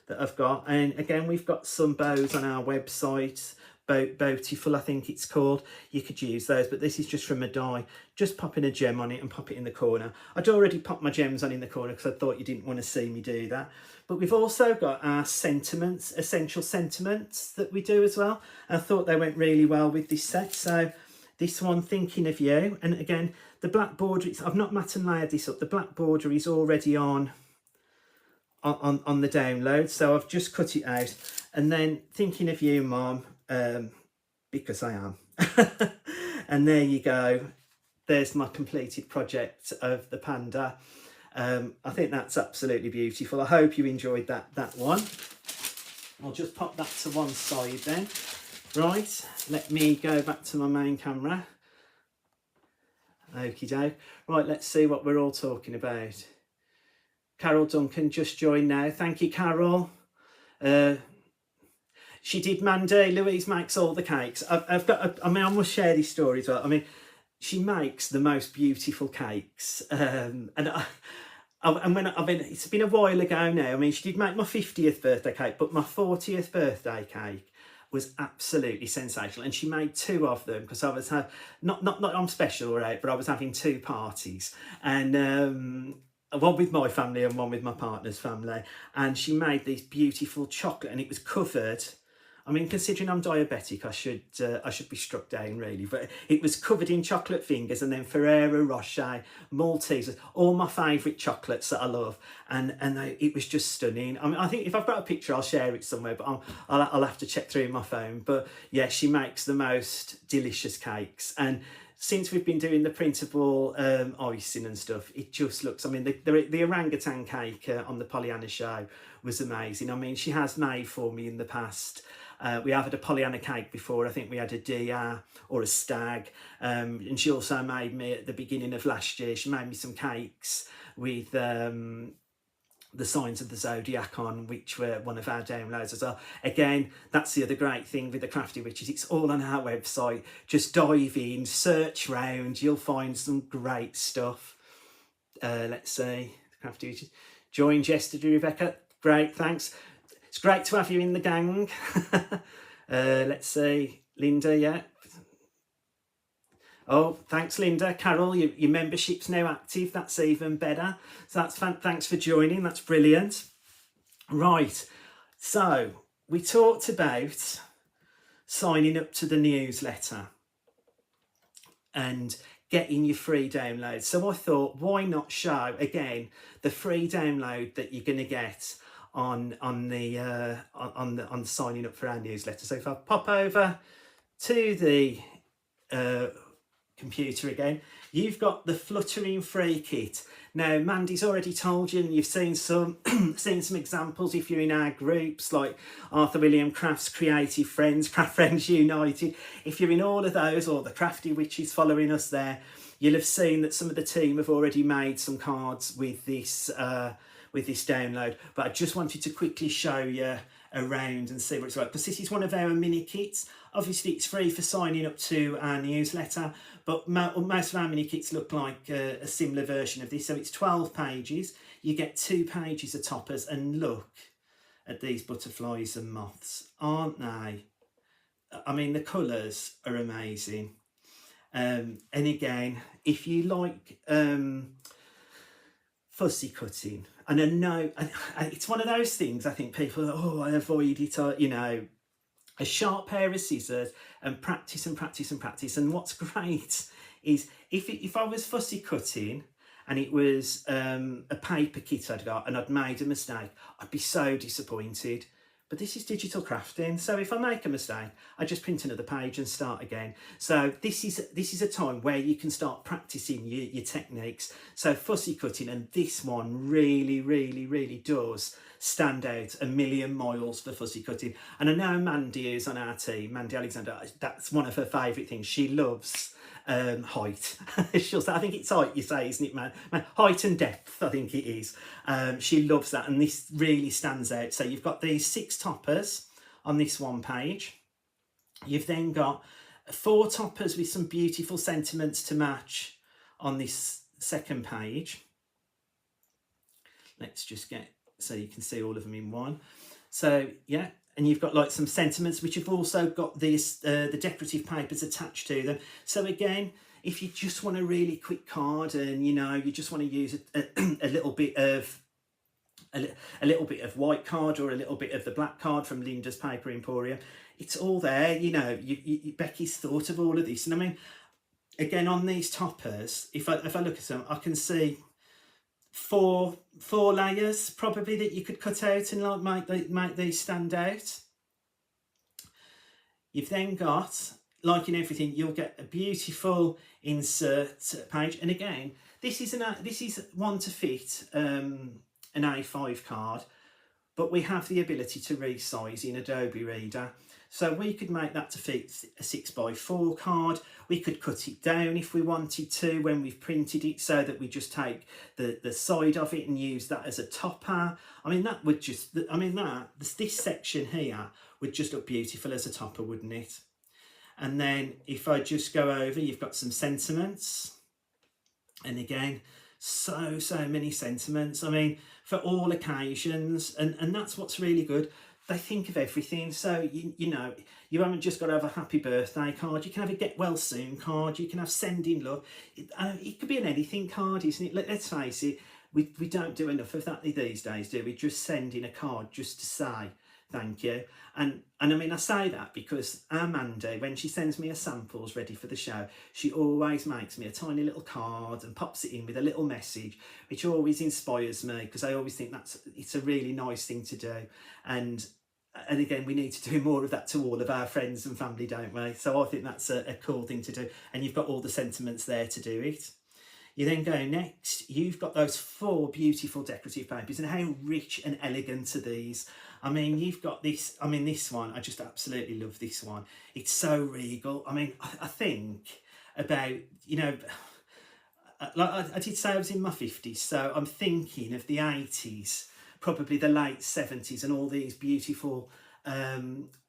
I've got, and again we've got some bows on our website, Boatiful I think it's called. You could use those, but this is just from a die. Just popping a gem on it and pop it in the corner. I'd already popped my gems on in the corner because I thought you didn't want to see me do that. But we've also got our sentiments, essential sentiments that we do as well. I thought they went really well with this set. So this one, Thinking of You, and again the black border, I've not matte and layered this up. The black border is already on the download, so I've just cut it out. And then Thinking of You, Mom, because I am. And there you go, there's my completed project of the panda. I think that's absolutely beautiful. I hope you enjoyed that one. I'll just pop that to one side then. Right, let me go back to my main camera. Okie doke. Right, let's see what we're all talking about. Carol Duncan just joined now. Thank you, Carol. She did, Mandy. Louise makes all the cakes. I must share this story as well. I mean, she makes the most beautiful cakes. It's been a while ago now. I mean, she did make my 50th birthday cake, but my 40th birthday cake, was absolutely sensational. And she made 2 of them because I was not I'm special, right, but I was having 2 parties, and one with my family and one with my partner's family, and she made these beautiful chocolate, and it was covered. I mean, considering I'm diabetic, I should be struck down really, but it was covered in chocolate fingers, and then Ferrero Rocher, Maltesers, all my favourite chocolates that I love, and it was just stunning. I mean, I think if I've got a picture, I'll share it somewhere, but I'll have to check through my phone. But yeah, she makes the most delicious cakes, and since we've been doing the printable icing and stuff, it just looks, I mean, the orangutan cake on the Pollyanna show was amazing. I mean, she has made for me in the past. We have had a Pollyanna cake before. I think we had a deer or a stag. And she also made me at the beginning of last year, she made me some cakes with the signs of the zodiac on, which were one of our downloads as well. Again, that's the other great thing with the Crafty Witches. It's all on our website. Just dive in, search round. You'll find some great stuff. Let's see, the Crafty Witches. Joined yesterday, Rebecca. Great, thanks. It's great to have you in the gang. Let's see, Linda, yeah. Oh, thanks, Linda. Carol, your membership's now active. That's even better. So that's thanks for joining. That's brilliant. Right. So we talked about signing up to the newsletter and getting your free download. So I thought, why not show again the free download that you're going to get on signing up for our newsletter. So if I pop over to the computer again, you've got the Fluttering Free Kit. Now, Mandy's already told you, and you've seen some seen some examples if you're in our groups like Arthur William Crafts Creative Friends, Craft Friends United. If you're in all of those, or the Crafty Witches following us there, you'll have seen that some of the team have already made some cards with this download. But I just wanted to quickly show you around and see what it's like, because this is one of our mini kits. Obviously it's free for signing up to our newsletter, but most of our mini kits look like a similar version of this. So it's 12 pages. You get 2 pages of toppers, and look at these butterflies and moths, aren't they? I mean, the colours are amazing. And again, if you like fussy cutting, and I know it's one of those things, I think people, oh, I avoid it, or, you know, a sharp pair of scissors and practice and practice and practice. And what's great is if I was fussy cutting and it was a paper kit I'd got and I'd made a mistake, I'd be so disappointed. But this is digital crafting, so if I make a mistake, I just print another page and start again. So this is a time where you can start practicing your techniques. So fussy cutting, and this one really, really, really does stand out a million miles for fussy cutting. And I know Mandy is on our team, Mandy Alexander, that's one of her favourite things. She loves height. She'll say, I think it's height you say, isn't it, man? Height and depth, I think it is. She loves that, and this really stands out. So you've got these 6 toppers on this one page. You've then got 4 toppers with some beautiful sentiments to match on this second page. Let's just get, so you can see all of them in one. So yeah, and you've got like some sentiments which have also got this the decorative papers attached to them. So again, if you just want a really quick card, and you know, you just want to use a little bit of white card, or a little bit of the black card from Linda's Paper Emporium, it's all there. You know, Becky's thought of all of this. And I mean, again, on these toppers, if I look at them, I can see four layers probably that you could cut out and like make these stand out. You've then got, like in everything, you'll get a beautiful insert page. And again, this is one to fit an A5 card, but we have the ability to resize in Adobe Reader. So we could make that to fit a 6x4 card. We could cut it down if we wanted to when we've printed it, so that we just take the side of it and use that as a topper. I mean, that would just, I mean, this section here would just look beautiful as a topper, wouldn't it? And then if I just go over, you've got some sentiments. And again, so many sentiments. I mean, for all occasions. And that's what's really good. they think of everything. So you know, you haven't just got to have a happy birthday card. You can have a get well soon card. You can have sending love. It could be an anything card, isn't it? Let's face it. We don't do enough of that these days, do we? Just sending a card just to say thank you. And I mean, I say that because our Mandy, when she sends me her samples ready for the show, she always makes me a tiny little card and pops it in with a little message, which always inspires me, because I always think it's a really nice thing to do. And again, we need to do more of that to all of our friends and family, don't we? So I think that's a cool thing to do. And you've got all the sentiments there to do it. You then go next, you've got those 4 beautiful decorative papers, and how rich and elegant are these? I mean, you've got this, I mean, this one, I just absolutely love this one. It's so regal. I mean, I think about, you know, like I did say I was in my 50s, so I'm thinking of the 80s, probably the late 70s, and all these beautiful,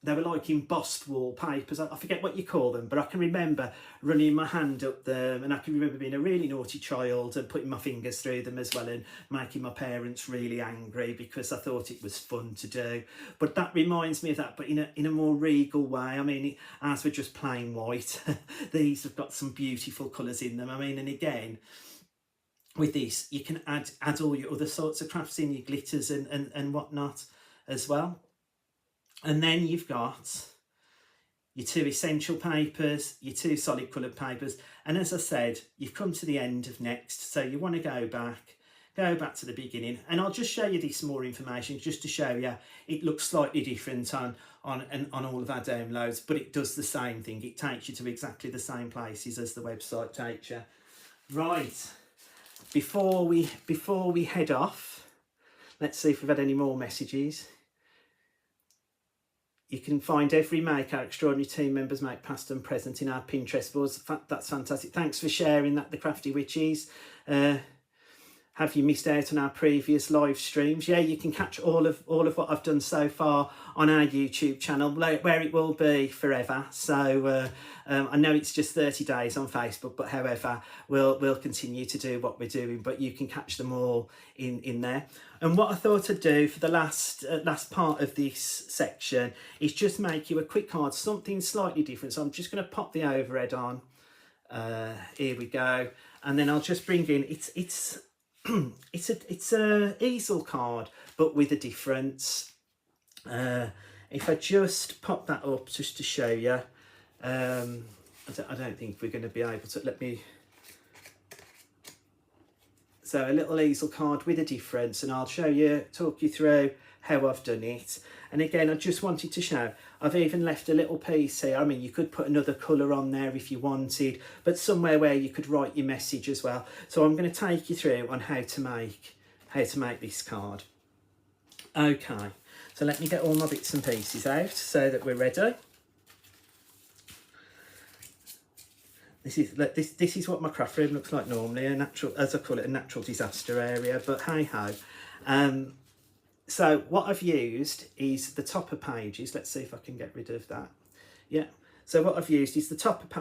they were like embossed wallpapers. I forget what you call them, but I can remember running my hand up them, and I can remember being a really naughty child and putting my fingers through them as well, and making my parents really angry because I thought it was fun to do. But that reminds me of that, but in a more regal way. I mean, as we're just plain white, these have got some beautiful colours in them. I mean, and again, with this, you can add all your other sorts of crafts in, your glitters and whatnot as well. And then you've got your 2 essential papers, your 2 solid coloured papers. And as I said, you've come to the end of next. So you want to go back to the beginning. And I'll just show you this more information just to show you it looks slightly different on all of our downloads, but it does the same thing. It takes you to exactly the same places as the website takes you. Right, before we head off, let's see if we've had any more messages. You can find every make our extraordinary team members make past and present in our Pinterest boards. That's fantastic. Thanks for sharing that, the Crafty Witches. Have you missed out on our previous live streams? Yeah, you can catch all of what I've done so far on our YouTube channel, where it will be forever. So I know it's just 30 days on Facebook, but however, we'll continue to do what we're doing. But you can catch them all in there. And what I thought I'd do for the last part of this section is just make you a quick card, something slightly different. So I'm just going to pop the overhead on. Here we go, and then I'll just bring in it's a easel card, but with a difference. If I just pop that up just to show you, I don't think we're going to be able to. Let me. So a little easel card with a difference, and I'll talk you through how I've done it. And again, I just wanted to show, I've even left a little piece here. I mean, you could put another colour on there if you wanted, but somewhere where you could write your message as well. So I'm going to take you through on how to make this card. Okay, so let me get all my bits and pieces out so that we're ready. This is what my craft room looks like normally, a natural, as I call it, a natural disaster area, but hey ho. So what I've used is the topper pages. Let's see if I can get rid of that. Yeah. So what I've used is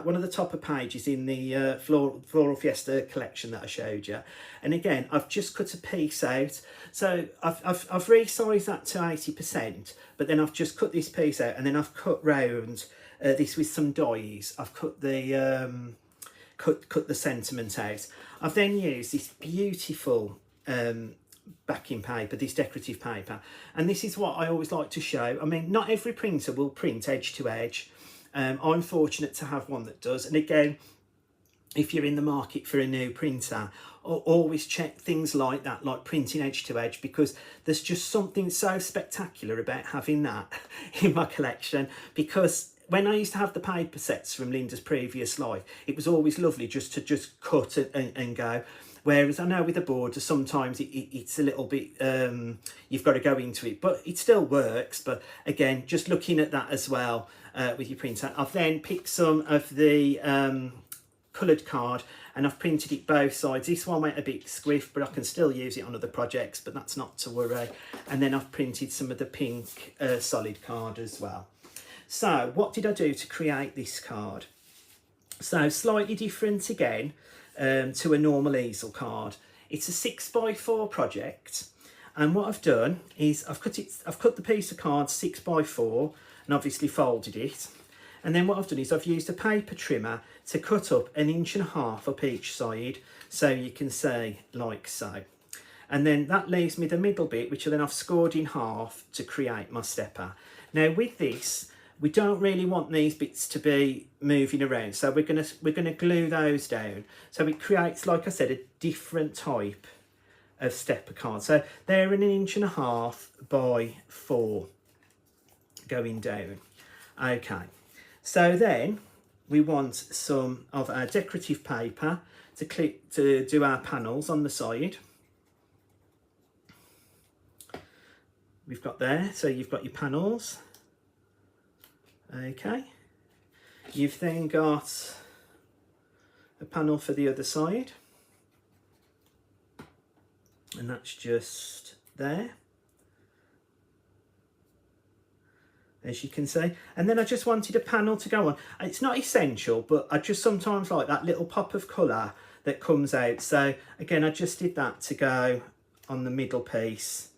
one of the topper pages in the Floral Fiesta collection that I showed you. And again, I've just cut a piece out. So I've resized that to 80%, but then I've just cut this piece out, and then I've cut round this with some dies. I've cut the cut the sentiment out. I've then used this beautiful backing paper, this decorative paper, and this is what I always like to show. I mean, not every printer will print edge to edge. I'm fortunate to have one that does, and again, if you're in the market for a new printer, always check things like that, like printing edge to edge, because there's just something so spectacular about having that in my collection. Because when I used to have the paper sets from Linda's previous life, it was always lovely just to cut and go. Whereas I know with the border, sometimes it's a little bit, you've got to go into it, but it still works. But again, just looking at that as well with your printer. I've then picked some of the coloured card, and I've printed it both sides. This one went a bit squiff, but I can still use it on other projects, but that's not to worry. And then I've printed some of the pink solid card as well. So what did I do to create this card? So slightly different again to a normal easel card. It's a 6x4 project, And what I've done is I've cut the piece of card 6x4 and obviously folded it. And then what I've done is I've used a paper trimmer to cut up 1.5 inches up each side, so you can see like so. And then that leaves me the middle bit, which then I've scored in half to create my stepper. Now with this, we don't really want these bits to be moving around, so we're gonna glue those down. So it creates, like I said, a different type of stepper card. So they're 1.5 inches by 4 going down. Okay, so then we want some of our decorative paper to do our panels on the side. We've got there, so you've got your panels. Okay, you've then got a panel for the other side, and that's just there, as you can see. And then I just wanted a panel to go on. It's not essential, but I just sometimes like that little pop of colour that comes out. So again, I just did that to go on the middle piece,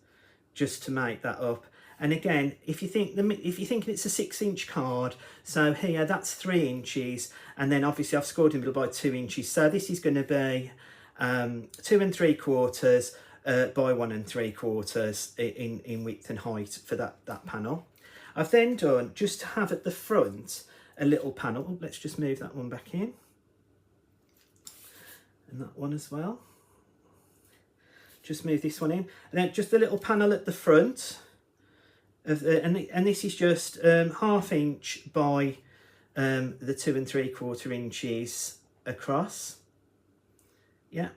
just to make that up. And again, if you're thinking it's a 6-inch card, so here that's 3 inches, and then obviously I've scored in the middle by 2 inches. So this is going to be 2 3/4 by 1 3/4 in width and height for that panel. I've then done, just to have at the front a little panel. Oh, let's just move that one back in, and that one as well. Just move this one in, and then just a little panel at the front of and this is just 1/2 inch by the 2 3/4 inches across. Yeah.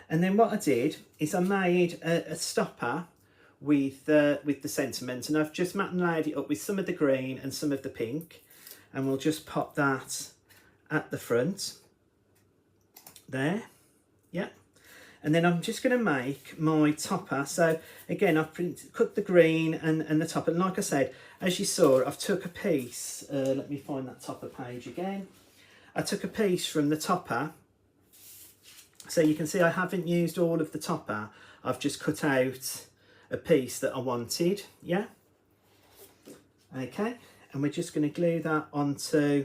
And then what I did is I made a stopper with the sentiment, and I've just matte and laid it up with some of the green and some of the pink, and we'll just pop that at the front there. Yeah. And then I'm just going to make my topper. So again, I've cut the green and the topper. And like I said, as you saw, I've took a piece. Let me find that topper page again. I took a piece from the topper. So you can see I haven't used all of the topper. I've just cut out a piece that I wanted. Yeah. Okay. And we're just going to glue that onto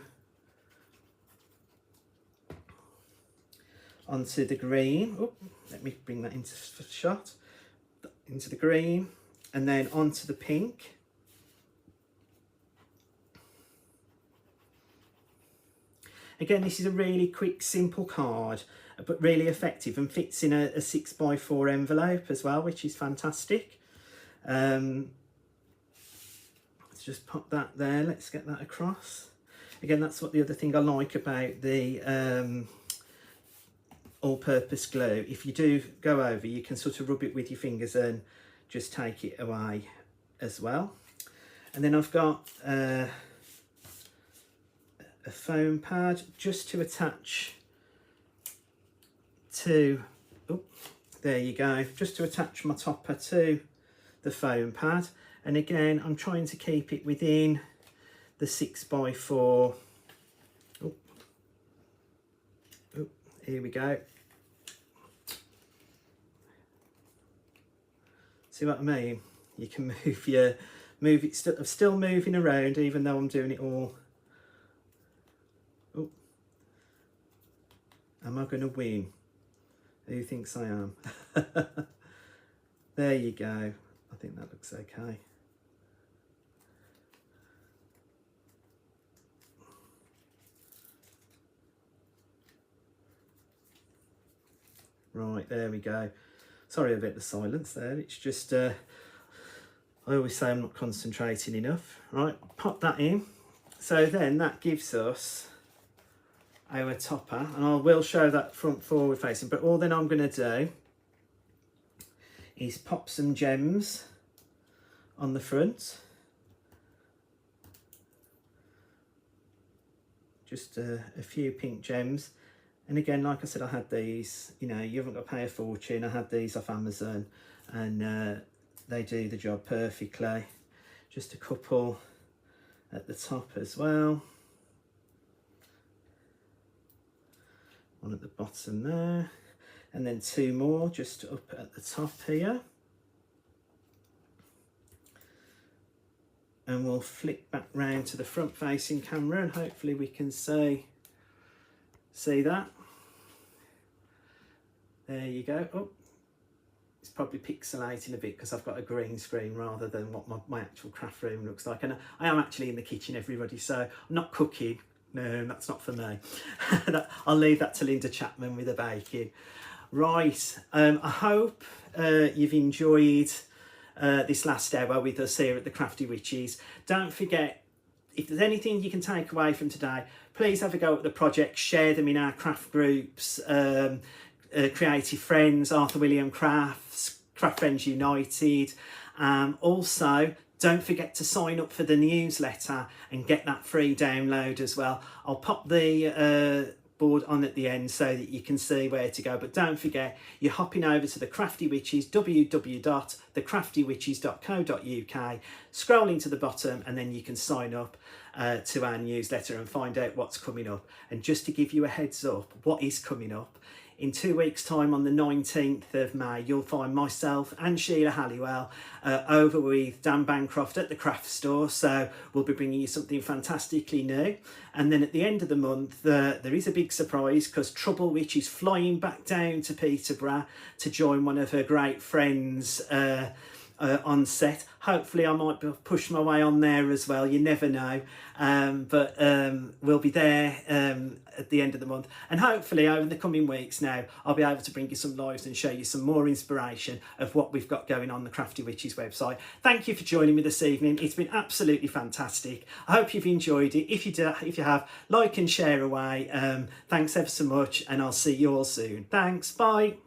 the green. Oh, let me bring that into shot. Into the green, and then onto the pink. Again, this is a really quick, simple card, but really effective, and fits in a 6x4 envelope as well, which is fantastic. Let's just pop that there. Let's get that across. Again, that's what the other thing I like about the all-purpose glue. If you do go over, you can sort of rub it with your fingers and just take it away as well. And then I've got a foam pad just to attach to, oh, there you go, just to attach my topper to the foam pad. And again, I'm trying to keep it within the 6x4. Oh, here we go. See what I mean? You can move it still moving around, even though I'm doing it all. Oh, am I going to win? Who thinks I am? There you go. I think that looks okay. Right, there we go. Sorry about the silence there, it's just, I always say I'm not concentrating enough. Right, pop that in. So then that gives us our topper, and I will show that front forward facing, but all then I'm going to do is pop some gems on the front. Just a few pink gems. And again, like I said, I had these, you know, you haven't got to pay a fortune. I had these off Amazon, and they do the job perfectly. Just a couple at the top as well. One at the bottom there. and then 2 more just up at the top here. And we'll flick back round to the front facing camera and hopefully we can see that. There you go. Oh, it's probably pixelating a bit because I've got a green screen rather than what my actual craft room looks like. And I am actually in the kitchen, everybody, so I'm not cooking. No, that's not for me. I'll leave that to Linda Chapman with the baking. Right, I hope you've enjoyed this last hour with us here at the Crafty Witches. Don't forget, if there's anything you can take away from today, please have a go at the project, share them in our craft groups, Creative Friends, Arthur William Crafts, Craft Friends United. Also, don't forget to sign up for the newsletter and get that free download as well. I'll pop the board on at the end so that you can see where to go, but don't forget, you're hopping over to the Crafty Witches, www.thecraftywitches.co.uk, scrolling to the bottom, and then you can sign up to our newsletter and find out what's coming up. And just to give you a heads up, what is coming up, in 2 weeks' time, on the 19th of May, you'll find myself and Sheila Halliwell over with Dan Bancroft at the Craft Store. So we'll be bringing you something fantastically new. And then at the end of the month, there is a big surprise because Trouble Witch is flying back down to Peterborough to join one of her great friends on set. Hopefully I might push my way on there as well, you never know, but we'll be there at the end of the month, and hopefully over the coming weeks now I'll be able to bring you some lives and show you some more inspiration of what we've got going on the Crafty Witches website. Thank you for joining me this evening. It's been absolutely fantastic. I hope you've enjoyed it. If you have, like and share away. Thanks ever so much, and I'll see you all soon. Thanks, bye.